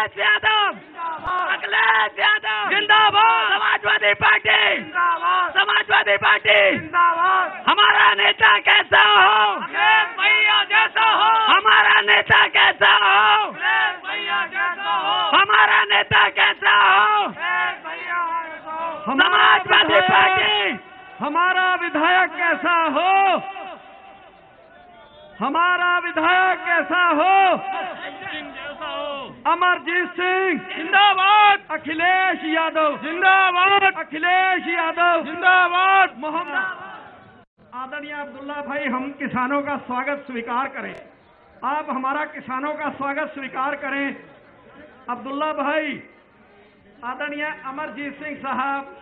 अखिलेश यादव जिंदाबाद। Samajwadi party Samajwadi party हमारा नेता कैसा हो, भैया जैसा हो। हमारा नेता कैसा हो, भैया जैसा हो। हमारा नेता कैसा हो, समाजवादी पार्टी। हमारा विधायक कैसा हो, हमारा विधायक कैसा हो, अमरजीत सिंह जिंदाबाद। अखिलेश यादव जिंदाबाद। अखिलेश यादव जिंदाबाद। मोहम्मद आदरणीय अब्दुल्ला भाई, हम किसानों का स्वागत स्वीकार करें। आप हमारा किसानों का स्वागत स्वीकार करें। अब्दुल्ला भाई, आदरणीय अमरजीत सिंह साहब,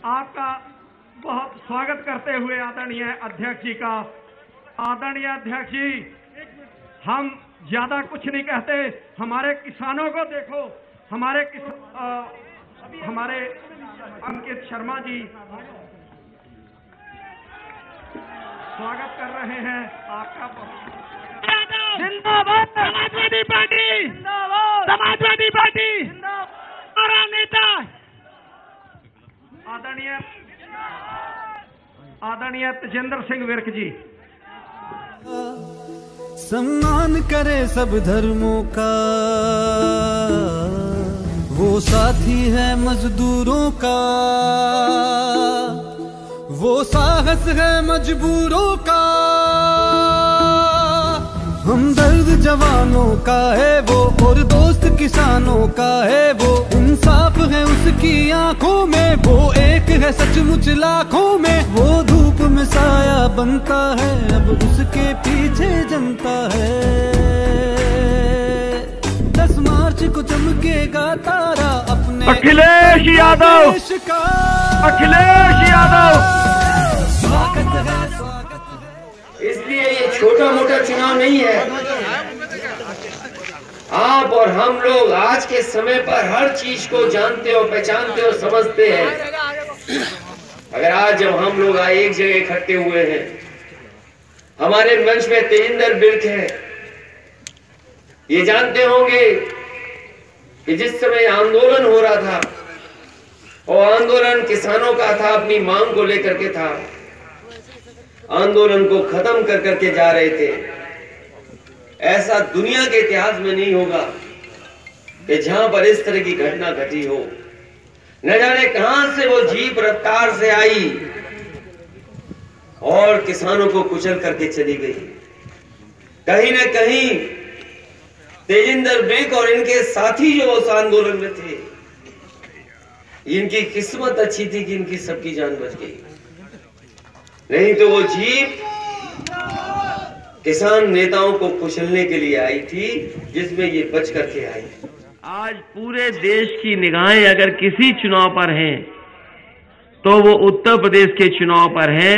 आपका बहुत स्वागत करते हुए आदरणीय अध्यक्ष जी का। आदरणीय अध्यक्ष जी, हम ज्यादा कुछ नहीं कहते, हमारे किसानों को देखो। हमारे अंकित शर्मा जी स्वागत कर रहे हैं आपका। जिंदाबाद समाजवादी पार्टी। जिंदाबाद समाजवादी पार्टी। हमारा नेता आदरणीय तेजेंद्र सिंह विर्क जी। सम्मान करे सब धर्मों का, वो साथी है मजदूरों का, वो साहस है मजबूरों का, हमदर्द जवानों का है वो, और दोस्त किसानों का है वो। इंसाफ है उसकी आंखों में, वो एक है सचमुच लाखों में। वो धूप में साया बनता है, अब उसके पीछे जनता है। 10 मार्च को चमकेगा तारा अपने अखिलेश यादव देश का। अखिलेश यादव स्वागत है, स्वागत है। इसलिए ये छोटा मोटा चुनाव नहीं है। आप और हम लोग आज के समय पर हर चीज को जानते हो, पहचानते हो, समझते हैं। अगर आज जब हम लोग एक जगह इकट्ठे हुए हैं, हमारे मंच में तेजिंदर विर्क है, ये जानते होंगे कि जिस समय आंदोलन हो रहा था, और आंदोलन किसानों का था, अपनी मांग को लेकर के था, आंदोलन को खत्म कर करके जा रहे थे। ऐसा दुनिया के इतिहास में नहीं होगा कि जहां पर इस तरह की घटना घटी हो। न जाने कहां से वो जीप रफ्तार से आई और किसानों को कुचल करके चली गई। कहीं न कहीं तेजिंदर विर्क और इनके साथी जो उस आंदोलन में थे, इनकी किस्मत अच्छी थी कि इनकी सबकी जान बच गई, नहीं तो वो जीप किसान नेताओं को कुचलने के लिए आई थी, जिसमें ये बच करके आई। आज पूरे देश की निगाहें अगर किसी चुनाव पर हैं, तो वो उत्तर प्रदेश के चुनाव पर है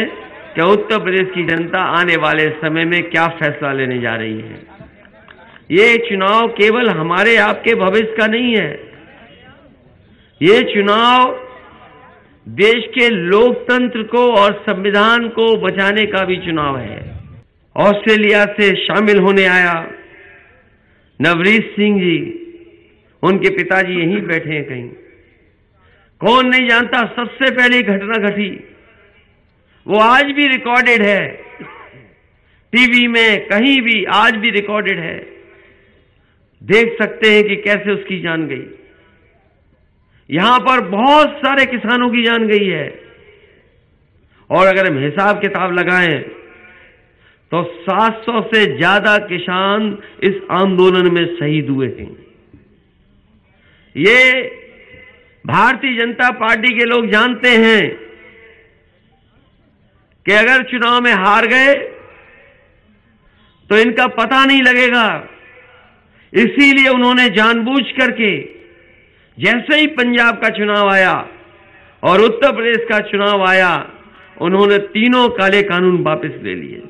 कि उत्तर प्रदेश की जनता आने वाले समय में क्या फैसला लेने जा रही है। ये चुनाव केवल हमारे आपके भविष्य का नहीं है, ये चुनाव देश के लोकतंत्र को और संविधान को बचाने का भी चुनाव है। ऑस्ट्रेलिया से शामिल होने आया नवरीत सिंह जी, उनके पिताजी यहीं बैठे हैं कहीं। कौन नहीं जानता, सबसे पहली घटना घटी, वो आज भी रिकॉर्डेड है, टीवी में कहीं भी आज भी रिकॉर्डेड है। देख सकते हैं कि कैसे उसकी जान गई। यहां पर बहुत सारे किसानों की जान गई है, और अगर हम हिसाब किताब लगाएं तो 700 से ज्यादा किसान इस आंदोलन में शहीद हुए हैं। ये भारतीय जनता पार्टी के लोग जानते हैं कि अगर चुनाव में हार गए तो इनका पता नहीं लगेगा, इसीलिए उन्होंने जानबूझ करके जैसे ही पंजाब का चुनाव आया और उत्तर प्रदेश का चुनाव आया, उन्होंने तीनों काले कानून वापस ले लिए।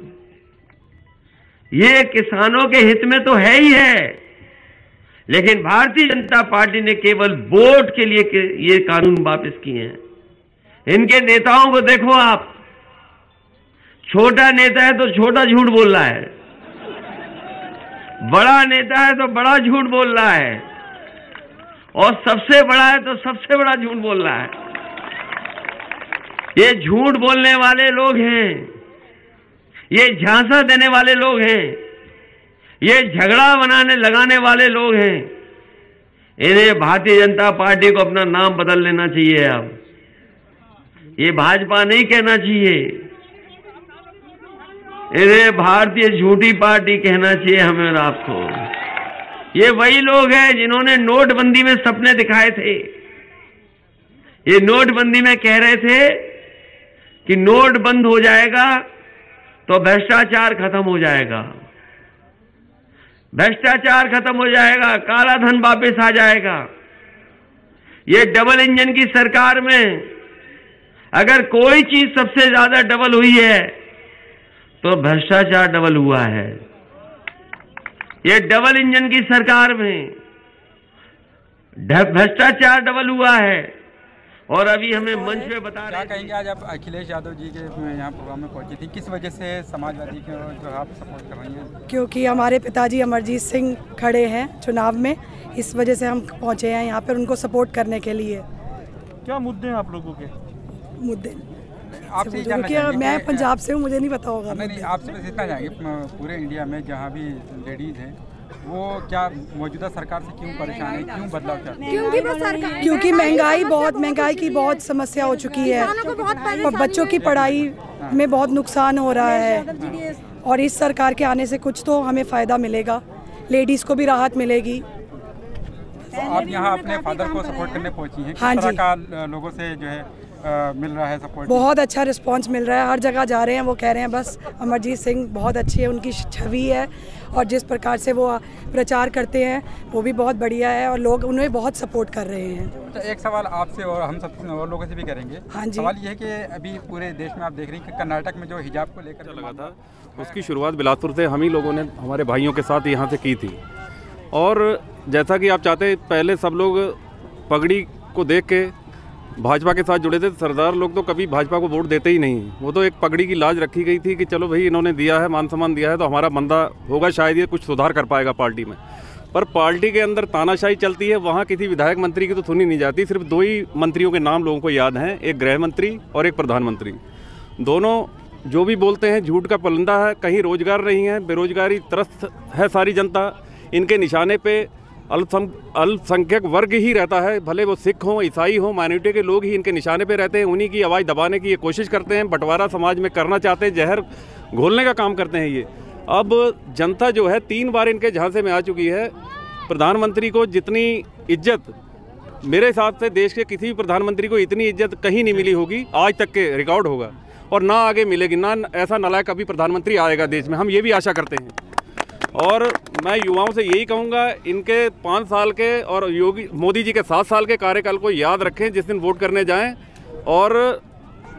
ये किसानों के हित में तो है ही है, लेकिन भारतीय जनता पार्टी ने केवल वोट के लिए ये कानून वापस किए हैं। इनके नेताओं को देखो आप, छोटा नेता है तो छोटा झूठ बोल रहा है, बड़ा नेता है तो बड़ा झूठ बोल रहा है। और सबसे बड़ा है तो सबसे बड़ा झूठ बोल रहा है। ये झूठ बोलने वाले लोग हैं, ये झांसा देने वाले लोग हैं, ये झगड़ा लगाने वाले लोग हैं। इन्हें भारतीय जनता पार्टी को अपना नाम बदल लेना चाहिए। अब ये भाजपा नहीं कहना चाहिए, इन्हें भारतीय झूठी पार्टी कहना चाहिए हमें और आपको। ये वही लोग हैं जिन्होंने नोटबंदी में सपने दिखाए थे। ये नोटबंदी में कह रहे थे कि नोट बंद हो जाएगा तो भ्रष्टाचार खत्म हो जाएगा, भ्रष्टाचार खत्म हो जाएगा, काला धन वापस आ जाएगा। ये डबल इंजन की सरकार में अगर कोई चीज सबसे ज्यादा डबल हुई है तो भ्रष्टाचार डबल हुआ है। ये डबल इंजन की सरकार में भ्रष्टाचार डबल हुआ है। और अभी हमें मंच पे बता रहे हैं। क्या कहेंगे, आज आप अखिलेश यादव जी के यहाँ प्रोग्राम में पहुंची थी, किस वजह से समाजवादी के जो आप सपोर्ट कर रही हैं? क्योंकि हमारे पिताजी अमरजीत सिंह खड़े हैं चुनाव में, इस वजह से हम पहुंचे हैं यहाँ पर उनको सपोर्ट करने के लिए। क्या मुद्दे हैं आप लोगों के? मुद्दे आपसे मैं पंजाब से हूँ, मुझे नहीं पता होगा। नहीं, आपसे बस इतना जाएंगे, पूरे इंडिया में जहाँ भी लेडीज हैं वो क्या मौजूदा सरकार से क्यों परेशान है, क्यों बदलाव चाहते हैं? क्योंकि महंगाई की बहुत समस्या हो चुकी है और बच्चों की पढ़ाई में बहुत नुकसान हो रहा है। और इस सरकार के आने से कुछ तो हमें फ़ायदा मिलेगा, लेडीज़ को भी राहत मिलेगी। तो आप यहाँ अपने फादर को सपोर्ट करने पहुँची हैं, हाँ किस तरह जी। का लोगों से जो है मिल रहा है सपोर्ट? बहुत अच्छा रिस्पांस मिल रहा है, हर जगह जा रहे हैं वो कह रहे हैं बस अमरजीत सिंह बहुत अच्छी है, उनकी छवि है और जिस प्रकार से वो प्रचार करते हैं वो भी बहुत बढ़िया है और लोग उन्हें बहुत सपोर्ट कर रहे हैं। तो एक सवाल आपसे और हम सब और लोगों से भी करेंगे। हाँ जी। सवाल ये है कि अभी पूरे देश में आप देख रही हैं कि कर्नाटक में जो हिजाब को लेकर लगा था, उसकी शुरुआत बिलासपुर से हम ही लोगों ने हमारे भाइयों के साथ यहाँ से की थी। और जैसा कि आप चाहते, पहले सब लोग पगड़ी को देख के भाजपा के साथ जुड़े थे। सरदार लोग तो कभी भाजपा को वोट देते ही नहीं, वो तो एक पगड़ी की लाज रखी गई थी कि चलो भाई इन्होंने दिया है, मान सम्मान दिया है तो हमारा बंदा होगा, शायद ये कुछ सुधार कर पाएगा पार्टी में। पर पार्टी के अंदर तानाशाही चलती है, वहाँ किसी विधायक मंत्री की तो सुनी नहीं जाती। सिर्फ दो ही मंत्रियों के नाम लोगों को याद हैं, एक गृह मंत्री और एक प्रधानमंत्री। दोनों जो भी बोलते हैं झूठ का पलंदा है, कहीं रोजगार नहीं है, बेरोजगारी त्रस्त है सारी जनता। इनके निशाने पे अल्पसंख्यक वर्ग ही रहता है, भले वो सिख हों, ईसाई हों, माइनॉरिटी के लोग ही इनके निशाने पे रहते हैं। उन्हीं की आवाज़ दबाने की ये कोशिश करते हैं, बंटवारा समाज में करना चाहते हैं, जहर घोलने का काम करते हैं ये। अब जनता जो है 3 बार इनके झांसे में आ चुकी है। प्रधानमंत्री को जितनी इज्जत, मेरे हिसाब से देश के किसी भी प्रधानमंत्री को इतनी इज्जत कहीं नहीं मिली होगी, आज तक के रिकॉर्ड होगा और ना आगे मिलेगी। ना ऐसा नालायक कभी प्रधानमंत्री आएगा देश में, हम ये भी आशा करते हैं। और मैं युवाओं से यही कहूँगा, इनके 5 साल के और मोदी जी के 7 साल के कार्यकाल को याद रखें जिस दिन वोट करने जाएं। और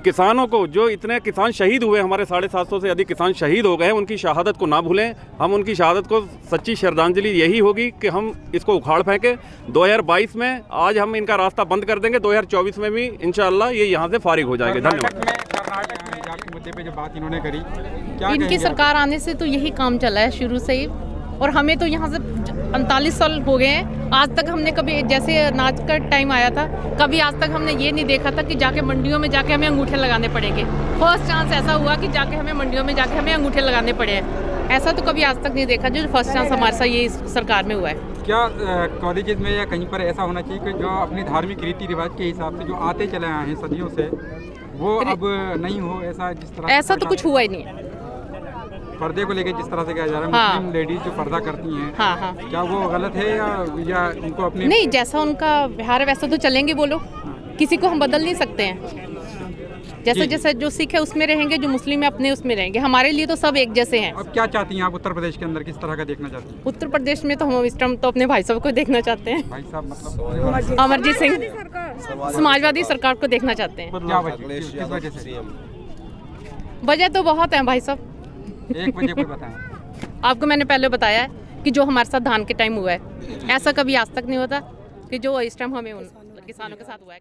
किसानों को, जो इतने किसान शहीद हुए, हमारे 750 से अधिक किसान शहीद हो गए हैं, उनकी शहादत को ना भूलें। हम उनकी शहादत को सच्ची श्रद्धांजलि यही होगी कि हम इसको उखाड़ फेंकें। 2022 में आज हम इनका रास्ता बंद कर देंगे, 2024 में भी इंशाअल्लाह ये यहाँ से फारिग हो जाएंगे। धन्यवाद। कर्नाटक में हिजाब के मुद्दे पे जो बात इन्होंने करी, क्या इनकी सरकार आने से तो यही काम चला है शुरू से ही। और हमें तो यहाँ से 45 साल हो गए हैं, आज तक हमने कभी, जैसे अनाज का टाइम आया था, कभी आज तक हमने ये नहीं देखा था कि जाके मंडियों में जाके हमें अंगूठे लगाने पड़ेंगे। फर्स्ट चांस ऐसा हुआ कि जाके हमें मंडियों में जाके हमें अंगूठे लगाने पड़े हैं। ऐसा तो कभी आज तक नहीं देखा जो फर्स्ट चांस हमारे साथ ये सरकार में हुआ है। क्या कॉलेजेस में या कहीं पर ऐसा होना चाहिए कि जो अपनी धार्मिक रीति रिवाज के हिसाब से जो आते चले आए हैं सदियों से, वो अब नहीं हो, ऐसा जिस तरह ऐसा तो कुछ हुआ ही नहीं है। पर्दे को लेकर जिस तरह से कहा जा रहा है, हाँ। मुस्लिम लेडीज जो पर्दा करती हैं, हाँ हाँ, क्या वो गलत है या उनको अपने नहीं, जैसा उनका व्यवहार है वैसा तो चलेंगे वो लोग, किसी को हम बदल नहीं सकते हैं। जैसे जैसे जो सिख है उसमें रहेंगे, जो मुस्लिम है अपने उसमें रहेंगे, हमारे लिए तो सब एक जैसे हैं। अब क्या चाहती हैं आप उत्तर प्रदेश के अंदर, किस तरह का देखना चाहती हैं? उत्तर प्रदेश में तो हम इस टाइम तो अपने भाई साहब को देखना चाहते हैं, भाई साहब मतलब अमरजीत सिंह, समाजवादी सरकार को देखना चाहते हैं। क्या वजह, किस वजह से? वजह तो बहुत है भाई साहब, एक वजह कोई बताएं। आपको मैंने पहले बताया है कि जो हमारे साथ धान के टाइम हुआ है, ऐसा कभी आज तक नहीं होता कि जो इस टाइम हमें उन किसानों के साथ हुआ है।